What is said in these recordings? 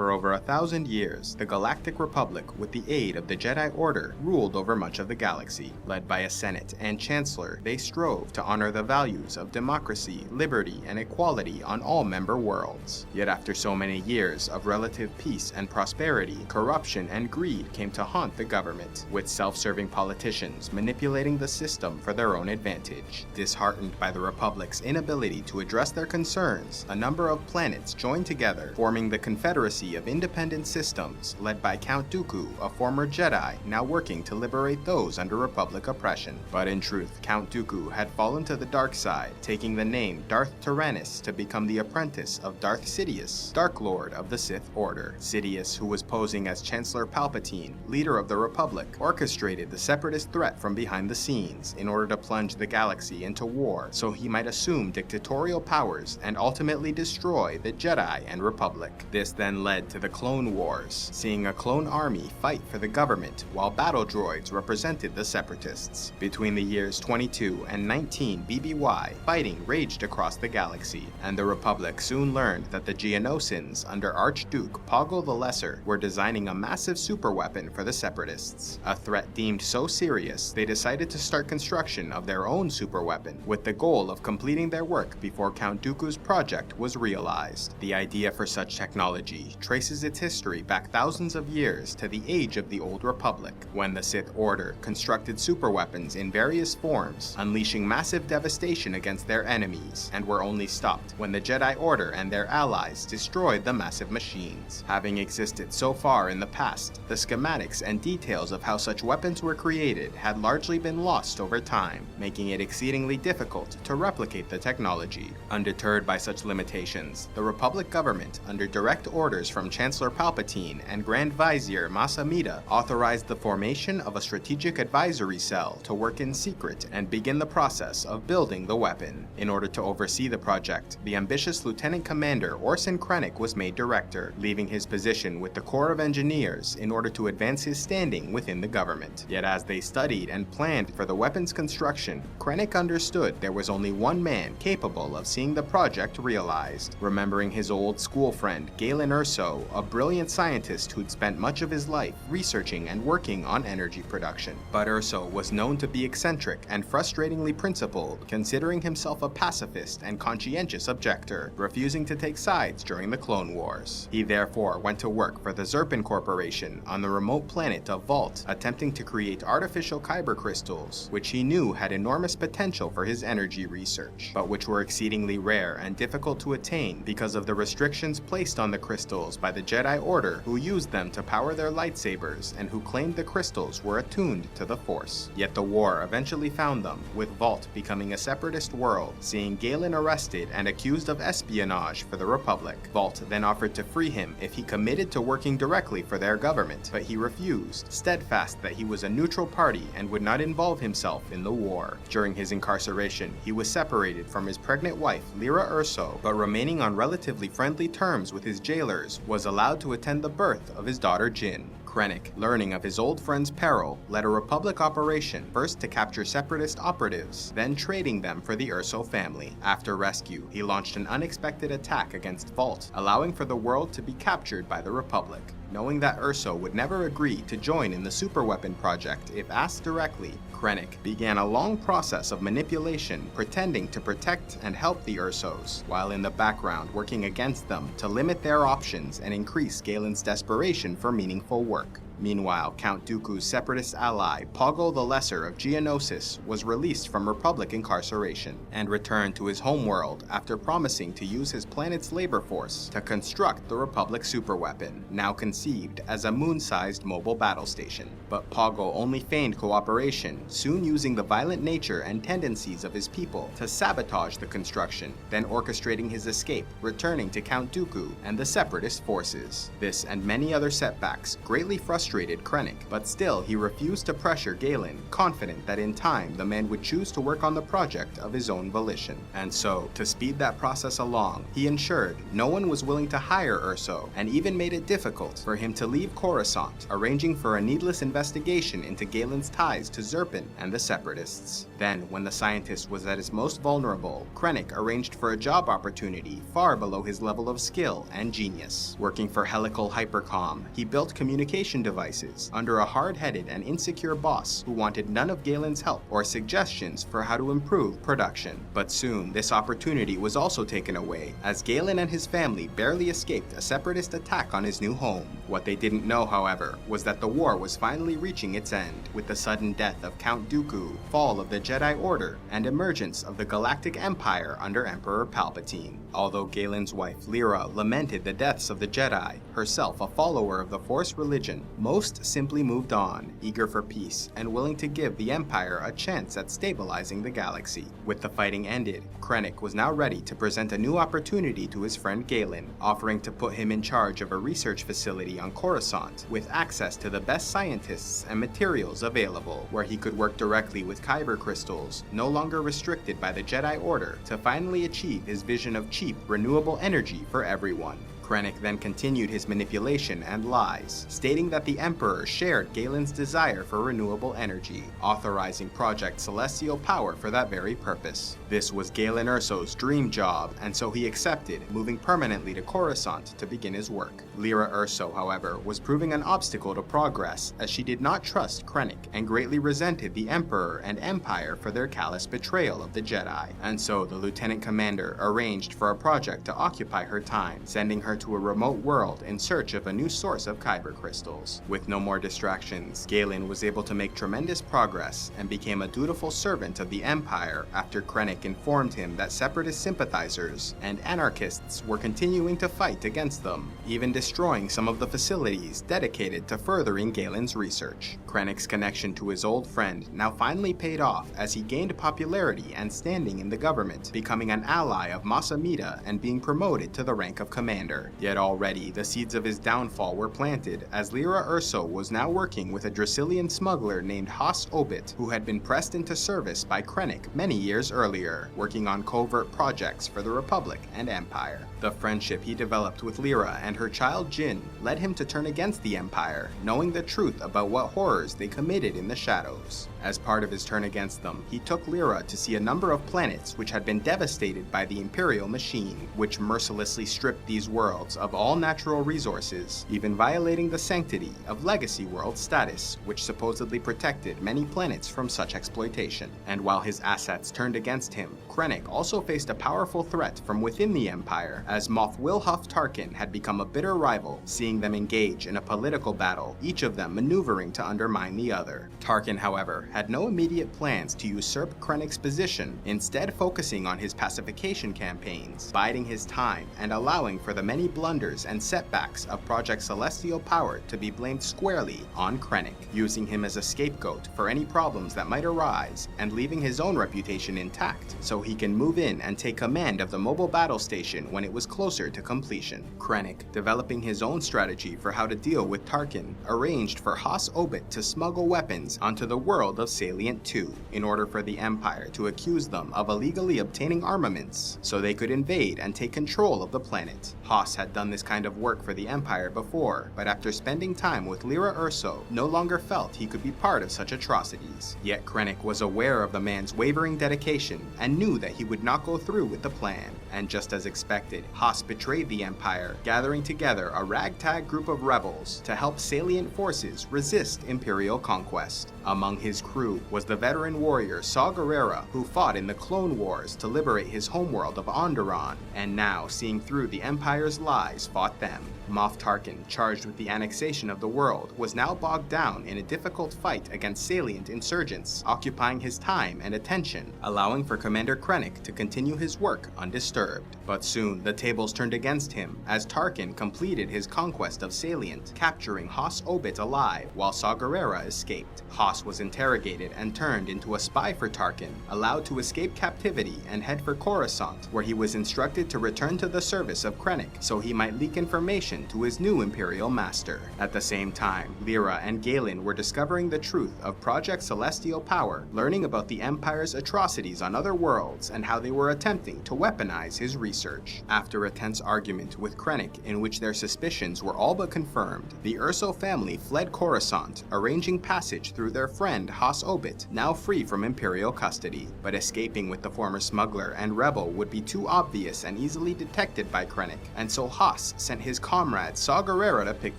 For over 1,000 years, the Galactic Republic, with the aid of the Jedi Order, ruled over much of the galaxy. Led by a Senate and Chancellor, they strove to honor the values of democracy, liberty, and equality on all member worlds. Yet after so many years of relative peace and prosperity, corruption and greed came to haunt the government, with self-serving politicians manipulating the system for their own advantage. Disheartened by the Republic's inability to address their concerns, a number of planets joined together, forming the Confederacy of Independent Systems, led by Count Dooku, a former Jedi, now working to liberate those under Republic oppression. But in truth, Count Dooku had fallen to the dark side, taking the name Darth Tyrannus to become the apprentice of Darth Sidious, Dark Lord of the Sith Order. Sidious, who was posing as Chancellor Palpatine, leader of the Republic, orchestrated the separatist threat from behind the scenes in order to plunge the galaxy into war so he might assume dictatorial powers and ultimately destroy the Jedi and Republic. This then led to the Clone Wars, seeing a clone army fight for the government while battle droids represented the separatists. Between the years 22 and 19 BBY, fighting raged across the galaxy, and the Republic soon learned that the Geonosians under Archduke Poggle the Lesser were designing a massive superweapon for the separatists. A threat deemed so serious, they decided to start construction of their own superweapon, with the goal of completing their work before Count Dooku's project was realized. The idea for such technology traces its history back thousands of years to the age of the Old Republic, when the Sith Order constructed superweapons in various forms, unleashing massive devastation against their enemies, and were only stopped when the Jedi Order and their allies destroyed the massive machines. Having existed so far in the past, the schematics and details of how such weapons were created had largely been lost over time, making it exceedingly difficult to replicate the technology. Undeterred by such limitations, the Republic government, under direct orders from Chancellor Palpatine and Grand Vizier Mas Amedda, authorized the formation of a strategic advisory cell to work in secret and begin the process of building the weapon. In order to oversee the project, the ambitious Lieutenant Commander Orson Krennic was made director, leaving his position with the Corps of Engineers in order to advance his standing within the government. Yet as they studied and planned for the weapon's construction, Krennic understood there was only one man capable of seeing the project realized. Remembering his old school friend Galen Erso, a brilliant scientist who'd spent much of his life researching and working on energy production. But Erso was known to be eccentric and frustratingly principled, considering himself a pacifist and conscientious objector, refusing to take sides during the Clone Wars. He therefore went to work for the Zerpan Corporation on the remote planet of Vault, attempting to create artificial kyber crystals, which he knew had enormous potential for his energy research, but which were exceedingly rare and difficult to attain because of the restrictions placed on the crystals by the Jedi Order, who used them to power their lightsabers and who claimed the crystals were attuned to the Force. Yet the war eventually found them, with Vault becoming a separatist world, seeing Galen arrested and accused of espionage for the Republic. Vault then offered to free him if he committed to working directly for their government, but he refused, steadfast that he was a neutral party and would not involve himself in the war. During his incarceration, he was separated from his pregnant wife, Lyra Erso, but remaining on relatively friendly terms with his jailers, was allowed to attend the birth of his daughter Jyn. Krennic, learning of his old friend's peril, led a Republic operation, first to capture separatist operatives, then trading them for the Erso family. After rescue, he launched an unexpected attack against Vault, allowing for the world to be captured by the Republic. Knowing that Erso would never agree to join in the superweapon project if asked directly, Krennic began a long process of manipulation, pretending to protect and help the Ersos, while in the background working against them to limit their options and increase Galen's desperation for meaningful work. Meanwhile, Count Dooku's separatist ally, Poggle the Lesser of Geonosis, was released from Republic incarceration and returned to his homeworld after promising to use his planet's labor force to construct the Republic superweapon, now conceived as a moon-sized mobile battle station. But Poggle only feigned cooperation, soon using the violent nature and tendencies of his people to sabotage the construction, then orchestrating his escape, returning to Count Dooku and the separatist forces. This and many other setbacks greatly frustrated frustrated Krennic, but still he refused to pressure Galen, confident that in time the man would choose to work on the project of his own volition. And so, to speed that process along, he ensured no one was willing to hire Erso, and even made it difficult for him to leave Coruscant, arranging for a needless investigation into Galen's ties to Zerpan and the Separatists. Then, when the scientist was at his most vulnerable, Krennic arranged for a job opportunity far below his level of skill and genius. Working for Helical Hypercom, he built communication devices under a hard-headed and insecure boss who wanted none of Galen's help or suggestions for how to improve production. But soon, this opportunity was also taken away, as Galen and his family barely escaped a Separatist attack on his new home. What they didn't know, however, was that the war was finally reaching its end, with the sudden death of Count Dooku, fall of the Jedi Order, and emergence of the Galactic Empire under Emperor Palpatine. Although Galen's wife Lyra lamented the deaths of the Jedi, herself a follower of the Force religion, most simply moved on, eager for peace and willing to give the Empire a chance at stabilizing the galaxy. With the fighting ended, Krennic was now ready to present a new opportunity to his friend Galen, offering to put him in charge of a research facility on Coruscant with access to the best scientists and materials available, where he could work directly with kyber crystals, no longer restricted by the Jedi Order, to finally achieve his vision of cheap, renewable energy for everyone. Krennic then continued his manipulation and lies, stating that the Emperor shared Galen's desire for renewable energy, authorizing Project Celestial Power for that very purpose. This was Galen Erso's dream job, and so he accepted, moving permanently to Coruscant to begin his work. Lyra Erso, however, was proving an obstacle to progress, as she did not trust Krennic and greatly resented the Emperor and Empire for their callous betrayal of the Jedi. And so the Lieutenant Commander arranged for a project to occupy her time, sending her to a remote world in search of a new source of kyber crystals. With no more distractions, Galen was able to make tremendous progress and became a dutiful servant of the Empire after Krennic informed him that Separatist sympathizers and anarchists were continuing to fight against them, even destroying some of the facilities dedicated to furthering Galen's research. Krennic's connection to his old friend now finally paid off as he gained popularity and standing in the government, becoming an ally of Mas Amedda and being promoted to the rank of commander. Yet already, the seeds of his downfall were planted, as Lyra Erso was now working with a Dracilian smuggler named Has Obit, who had been pressed into service by Krennic many years earlier, working on covert projects for the Republic and Empire. The friendship he developed with Lyra and her child Jin led him to turn against the Empire, knowing the truth about what horrors they committed in the shadows. As part of his turn against them, he took Lyra to see a number of planets which had been devastated by the Imperial machine, which mercilessly stripped these worlds of all natural resources, even violating the sanctity of Legacy World status, which supposedly protected many planets from such exploitation. And while his assets turned against him, Krennic also faced a powerful threat from within the Empire, as Moff Wilhuff Tarkin had become a bitter rival, seeing them engage in a political battle, each of them maneuvering to undermine the other. Tarkin, however, had no immediate plans to usurp Krennic's position, instead focusing on his pacification campaigns, biding his time and allowing for the many blunders and setbacks of Project Celestial Power to be blamed squarely on Krennic, using him as a scapegoat for any problems that might arise, and leaving his own reputation intact so he can move in and take command of the mobile battle station when it was closer to completion. Krennic, developing his own strategy for how to deal with Tarkin, arranged for Has Obit to smuggle weapons onto the world of Salient 2 in order for the Empire to accuse them of illegally obtaining armaments so they could invade and take control of the planet. Has had done this kind of work for the Empire before, but after spending time with Lyra Erso, no longer felt he could be part of such atrocities. Yet Krennic was aware of the man's wavering dedication and knew that he would not go through with the plan. And just as expected, Has betrayed the Empire, gathering together a ragtag group of rebels to help Salient forces resist Imperial conquest. Among his crew was the veteran warrior Saw Gerrera, who fought in the Clone Wars to liberate his homeworld of Onderon, and now, seeing through the Empire's lies, fought them. Moff Tarkin, charged with the annexation of the world, was now bogged down in a difficult fight against Salient insurgents, occupying his time and attention, allowing for Commander Krennic to continue his work undisturbed. But soon, the tables turned against him, as Tarkin completed his conquest of Salient, capturing Has Obit alive while Saw Gerrera escaped. Has Hoss was interrogated and turned into a spy for Tarkin, allowed to escape captivity and head for Coruscant, where he was instructed to return to the service of Krennic so he might leak information to his new Imperial master. At the same time, Lyra and Galen were discovering the truth of Project Celestial Power, learning about the Empire's atrocities on other worlds and how they were attempting to weaponize his research. After a tense argument with Krennic in which their suspicions were all but confirmed, the Erso family fled Coruscant, arranging passage through their friend Hoss Obit, now free from Imperial custody. But escaping with the former smuggler and rebel would be too obvious and easily detected by Krennic, and so Hoss sent his comrade Saw Gerrera to pick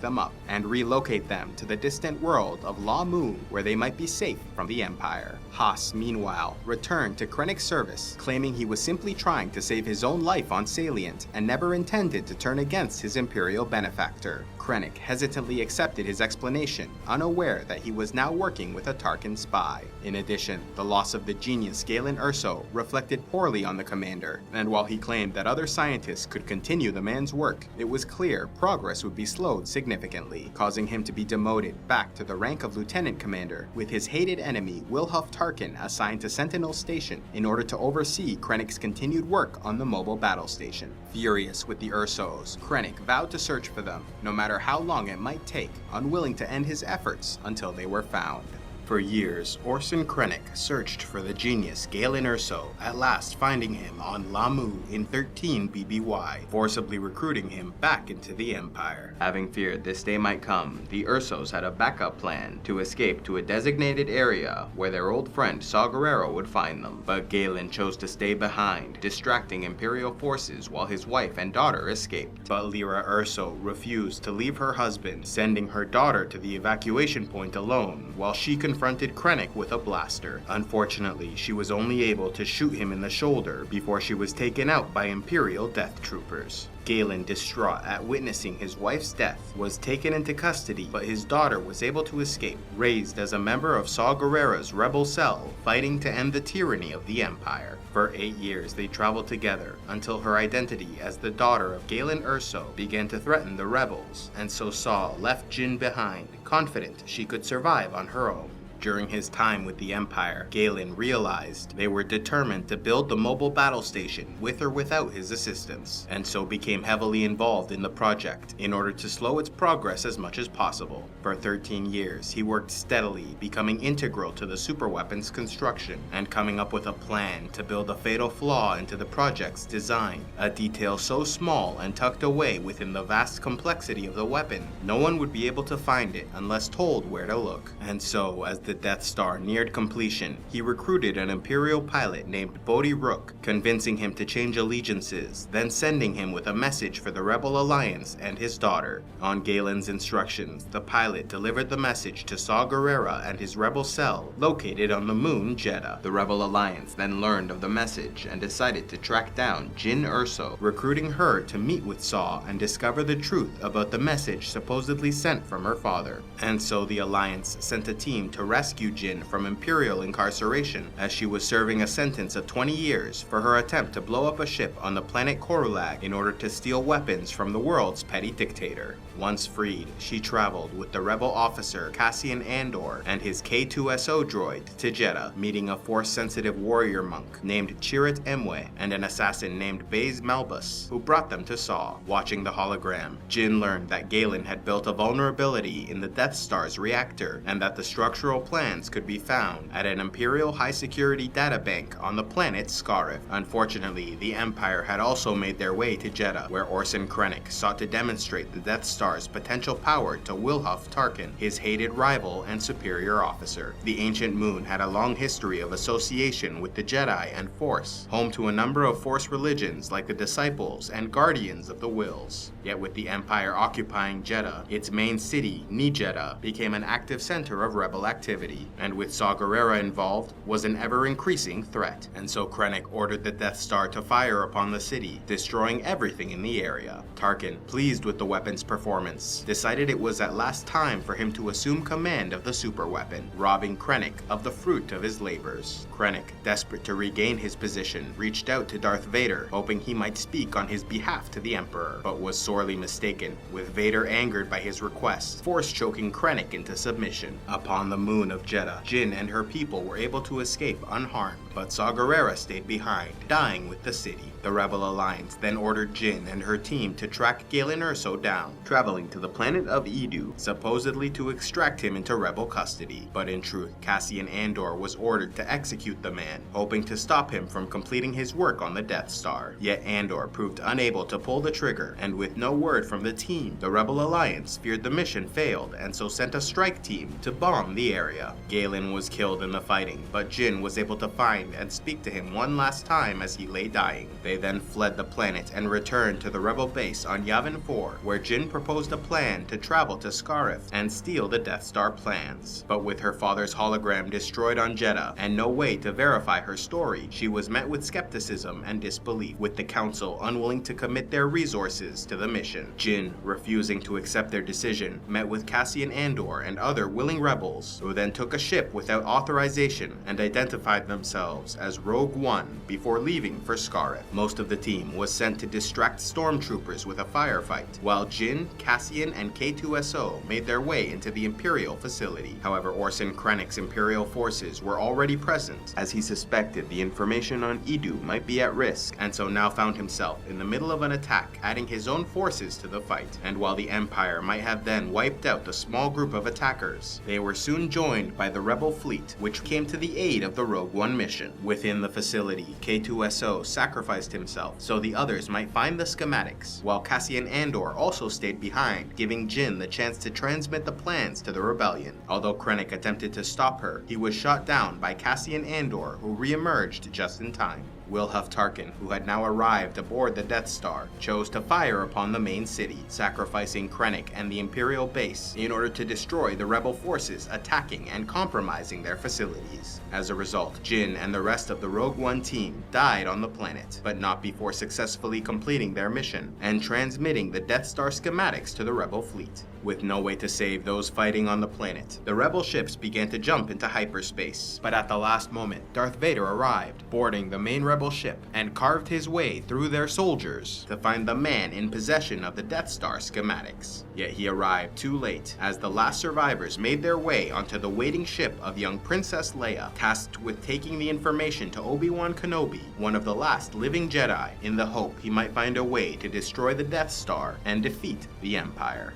them up and relocate them to the distant world of La Moon, where they might be safe from the Empire. Hoss, meanwhile, returned to Krennic's service, claiming he was simply trying to save his own life on Salient and never intended to turn against his Imperial benefactor. Krennic hesitantly accepted his explanation, unaware that he was now working with a Tarkin spy. In addition, the loss of the genius Galen Erso reflected poorly on the commander, and while he claimed that other scientists could continue the man's work, it was clear progress would be slowed significantly, causing him to be demoted back to the rank of lieutenant commander, with his hated enemy Wilhuff Tarkin assigned to Sentinel Station in order to oversee Krennic's continued work on the mobile battle station. Furious with the Ersos, Krennic vowed to search for them, no matter how long it might take, unwilling to end his efforts until they were found. For years, Orson Krennic searched for the genius Galen Erso, at last finding him on Lamu in 13 BBY, forcibly recruiting him back into the Empire. Having feared this day might come, the Ersos had a backup plan to escape to a designated area where their old friend Saw Gerrera would find them. But Galen chose to stay behind, distracting Imperial forces while his wife and daughter escaped. But Lyra Erso refused to leave her husband, sending her daughter to the evacuation point alone, while she confronted Krennic with a blaster. Unfortunately, she was only able to shoot him in the shoulder before she was taken out by Imperial death troopers. Galen, distraught at witnessing his wife's death, was taken into custody, but his daughter was able to escape, raised as a member of Saw Gerrera's rebel cell, fighting to end the tyranny of the Empire. For 8 years they traveled together, until her identity as the daughter of Galen Erso began to threaten the rebels, and so Saw left Jyn behind, confident she could survive on her own. During his time with the Empire, Galen realized they were determined to build the mobile battle station with or without his assistance, and so became heavily involved in the project in order to slow its progress as much as possible. For 13 years, he worked steadily, becoming integral to the superweapon's construction, and coming up with a plan to build a fatal flaw into the project's design, a detail so small and tucked away within the vast complexity of the weapon, no one would be able to find it unless told where to look. And so, as the Death Star neared completion, he recruited an Imperial pilot named Bodhi Rook, convincing him to change allegiances, then sending him with a message for the Rebel Alliance and his daughter. On Galen's instructions, the pilot delivered the message to Saw Gerrera and his rebel cell, located on the moon Jedha. The Rebel Alliance then learned of the message and decided to track down Jyn Erso, recruiting her to meet with Saw and discover the truth about the message supposedly sent from her father. And so the Alliance sent a team to rescue Jyn from Imperial incarceration, as she was serving a sentence of 20 years for her attempt to blow up a ship on the planet Korulag in order to steal weapons from the world's petty dictator. Once freed, she traveled with the rebel officer Cassian Andor and his K2SO droid to Jedha, meeting a Force-sensitive warrior monk named Chirrut Emwe and an assassin named Baze Malbus, who brought them to Saw. Watching the hologram, Jyn learned that Galen had built a vulnerability in the Death Star's reactor, and that the structural plans could be found at an Imperial high-security databank on the planet Scarif. Unfortunately, the Empire had also made their way to Jedha, where Orson Krennic sought to demonstrate the Death Star's potential power to Wilhuff Tarkin, his hated rival and superior officer. The ancient moon had a long history of association with the Jedi and Force, home to a number of Force religions like the Disciples and Guardians of the Wills. Yet with the Empire occupying Jedha, its main city, Jedha, became an active center of rebel activity, and with Saw Gerrera involved, was an ever-increasing threat. And so Krennic ordered the Death Star to fire upon the city, destroying everything in the area. Tarkin, pleased with the weapon's performance, performance, decided it was at last time for him to assume command of the superweapon, robbing Krennic of the fruit of his labors. Krennic, desperate to regain his position, reached out to Darth Vader, hoping he might speak on his behalf to the Emperor, but was sorely mistaken, with Vader angered by his request, force-choking Krennic into submission. Upon the moon of Jedha, Jyn and her people were able to escape unharmed, but Saw Gerrera stayed behind, dying with the city. The Rebel Alliance then ordered Jyn and her team to track Galen Erso down, traveling to the planet of Edu, supposedly to extract him into Rebel custody. But in truth, Cassian Andor was ordered to execute the man, hoping to stop him from completing his work on the Death Star. Yet Andor proved unable to pull the trigger, and with no word from the team, the Rebel Alliance feared the mission failed and so sent a strike team to bomb the area. Galen was killed in the fighting, but Jyn was able to find and speak to him one last time as he lay dying. They then fled the planet and returned to the Rebel base on Yavin 4, where Jyn proposed a plan to travel to Scarif and steal the Death Star plans. But with her father's hologram destroyed on Jedha and no way to verify her story, she was met with skepticism and disbelief, with the Council unwilling to commit their resources to the mission. Jyn, refusing to accept their decision, met with Cassian Andor and other willing rebels, who then took a ship without authorization and identified themselves as Rogue One before leaving for Scarif. Most of the team was sent to distract stormtroopers with a firefight, while Jyn, Cassian, and K2SO made their way into the Imperial facility. However, Orson Krennic's Imperial forces were already present, as he suspected the information on Edu might be at risk, and so now found himself in the middle of an attack, adding his own forces to the fight. And while the Empire might have then wiped out the small group of attackers, they were soon joined by the Rebel fleet, which came to the aid of the Rogue One mission. Within the facility, K2SO sacrificed himself so the others might find the schematics, while Cassian Andor also stayed behind, giving Jyn the chance to transmit the plans to the rebellion. Although Krennic attempted to stop her, he was shot down by Cassian Andor, who re-emerged just in time. Wilhuff Tarkin, who had now arrived aboard the Death Star, chose to fire upon the main city, sacrificing Krennic and the Imperial base in order to destroy the rebel forces attacking and compromising their facilities. As a result, Jyn and the rest of the Rogue One team died on the planet, but not before successfully completing their mission and transmitting the Death Star schematics to the rebel fleet. With no way to save those fighting on the planet, the rebel ships began to jump into hyperspace. But at the last moment, Darth Vader arrived, boarding the main rebel ship, and carved his way through their soldiers to find the man in possession of the Death Star schematics. Yet he arrived too late, as the last survivors made their way onto the waiting ship of young Princess Leia, tasked with taking the information to Obi-Wan Kenobi, one of the last living Jedi, in the hope he might find a way to destroy the Death Star and defeat the Empire.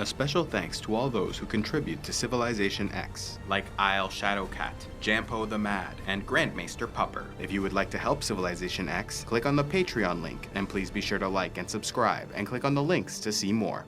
A special thanks to all those who contribute to CivilizationEx, like Isle Shadowcat, Jampo the Mad, and Grandmaster Pupper. If you would like to help CivilizationEx, click on the Patreon link, and please be sure to like and subscribe, and click on the links to see more.